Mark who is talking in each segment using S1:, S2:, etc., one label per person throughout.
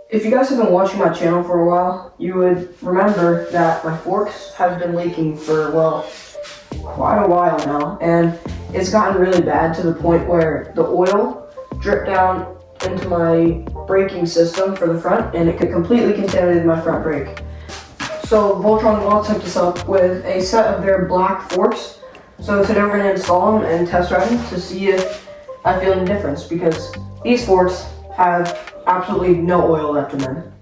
S1: If you guys have been watching my channel for a while, you would remember that my forks have been leaking for, well, quite a while now, and it's gotten really bad to the point where the oil dripped down into my braking system for the front, and it could completely contaminate my front brake. So Voltron Waltz hooked us up with a set of their black forks. So today we're going to install them and test ride them to see if I feel any difference, because these forks have absolutely no oil left in them.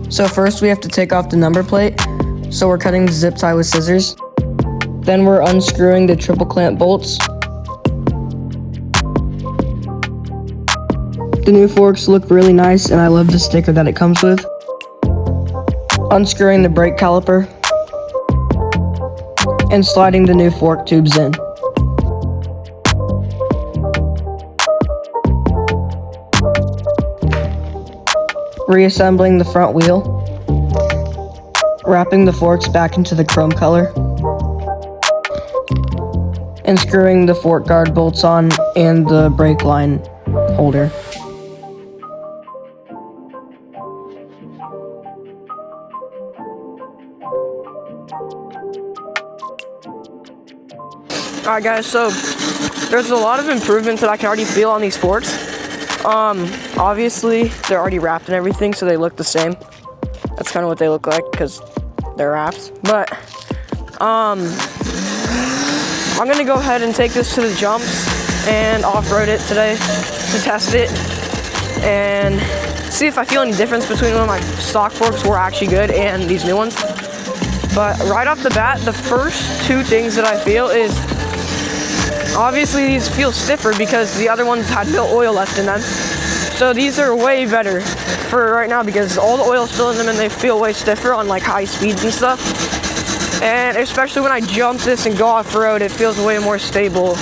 S1: So first we have to take off the number plate. So we're cutting the zip tie with scissors. Then we're unscrewing the triple clamp bolts. The new forks look really nice, and I love the sticker that it comes with. Unscrewing the brake caliper and sliding the new fork tubes in. Reassembling the front wheel, wrapping the forks back into the chrome color, and screwing the fork guard bolts on and the brake line holder. Alright guys, so there's a lot of improvements that I can already feel on these forks. Obviously they're already wrapped and everything, so they look the same. That's kind of what they look like because they're wrapped. But I'm gonna go ahead and take this to the jumps and off-road it today to test it and see if I feel any difference between when my stock forks were actually good and these new ones. But right off the bat, the first two things that I feel is, obviously these feel stiffer because the other ones had no oil left in them. So these are way better for right now because all the oil's still in them and they feel way stiffer on like high speeds and stuff. And especially when I jump this and go off-road, it feels way more stable.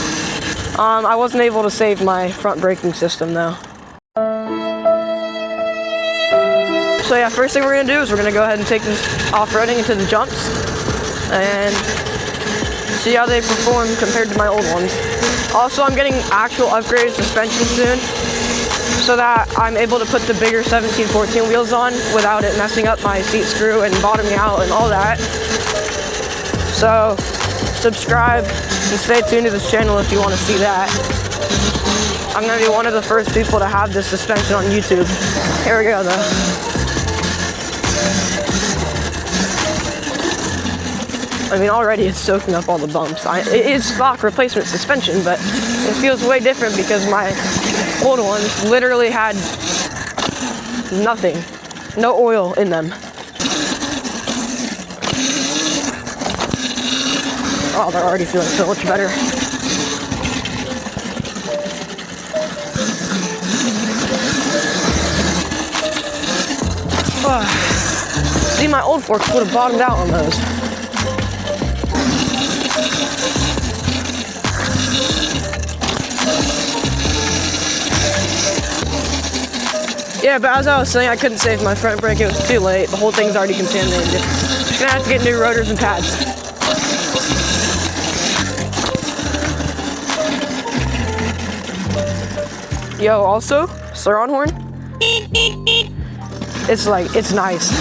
S1: I wasn't able to save my front braking system though. So yeah, first thing we're gonna do is we're gonna go ahead and take this off-roading into the jumps and see how they perform compared to my old ones. Also, I'm getting actual upgraded suspension soon so that I'm able to put the bigger 17-14 wheels on without it messing up my seat screw and bottoming out and all that. So subscribe and stay tuned to this channel if you want to see that. I'm going to be one of the first people to have this suspension on YouTube. Here we go though. I mean, already it's soaking up all the bumps. It is stock replacement suspension, but it feels way different because my old ones literally had nothing, no oil in them. Oh, they're already feeling so much better. See, my old forks would have bottomed out on those. Yeah, but as I was saying, I couldn't save my front brake. It was too late. The whole thing's already contaminated. Just gonna have to get new rotors and pads. Yo, also, Sauron horn. It's nice.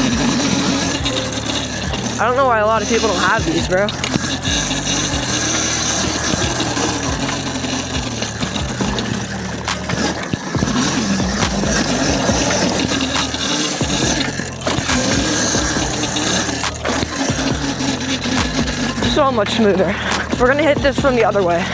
S1: I don't know why a lot of people don't have these, bro. So much smoother. We're gonna hit this from the other way.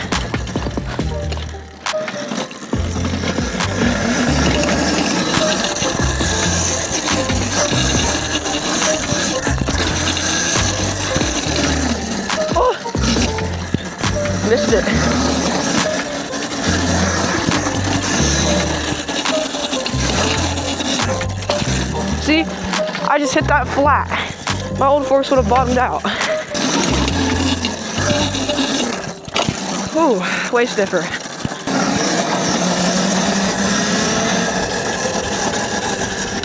S1: Oh! Missed it. See? I just hit that flat. My old forks would have bottomed out. Ooh, way stiffer.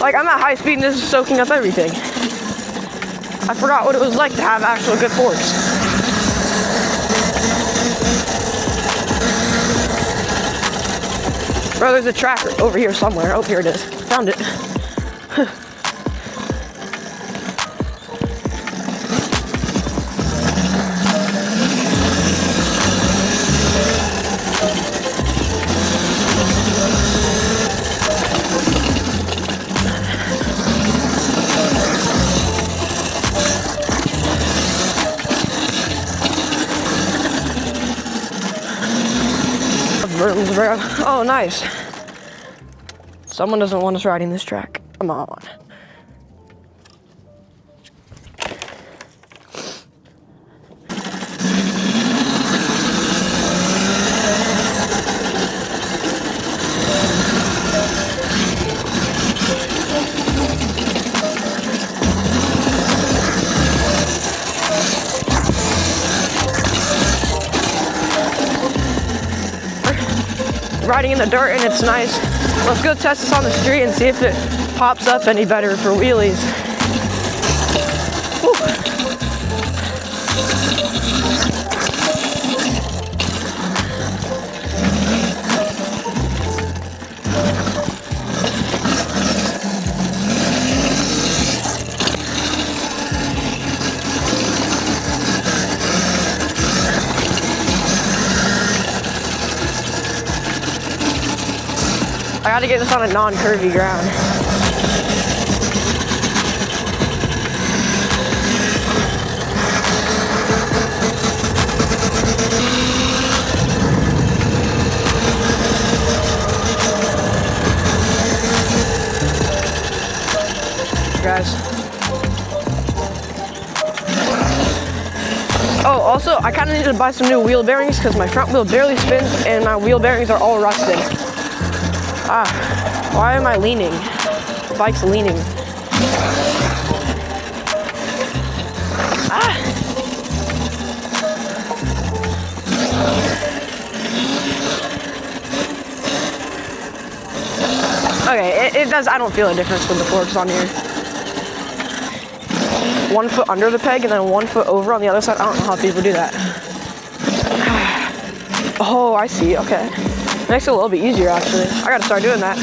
S1: Like, I'm at high speed and this is soaking up everything. I forgot what it was like to have actual good forks. Bro, there's a tracker over here somewhere. Oh, here it is. Found it. Oh, nice. Someone doesn't want us riding this track. Come on. Riding in the dirt and it's nice. Let's go test this on the street and see if it pops up any better for wheelies. Whew. I gotta get this on a non-curvy ground. Guys. Oh, also, I kind of need to buy some new wheel bearings because my front wheel barely spins and my wheel bearings are all rusted. Why am I leaning? The bike's leaning. Okay, it does, I don't feel a difference with the forks on here. 1 foot under the peg and then 1 foot over on the other side. I don't know how people do that. Oh, I see, okay. Makes it a little bit easier, actually. I gotta start doing that.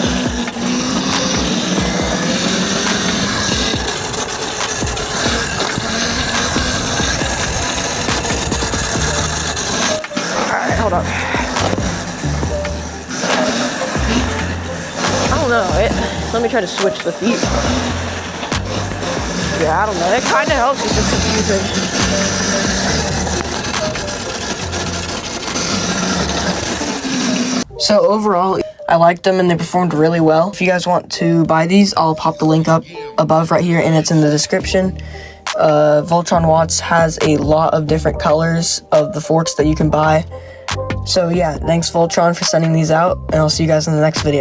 S1: Alright, hold up. I don't know. Let me try to switch the feet. Yeah, I don't know. It kind of helps. It's just confusing. So overall, I liked them and they performed really well. If you guys want to buy these, I'll pop the link up above right here and it's in the description. Voltron Watts has a lot of different colors of the forks that you can buy. So yeah, thanks Voltron for sending these out and I'll see you guys in the next video.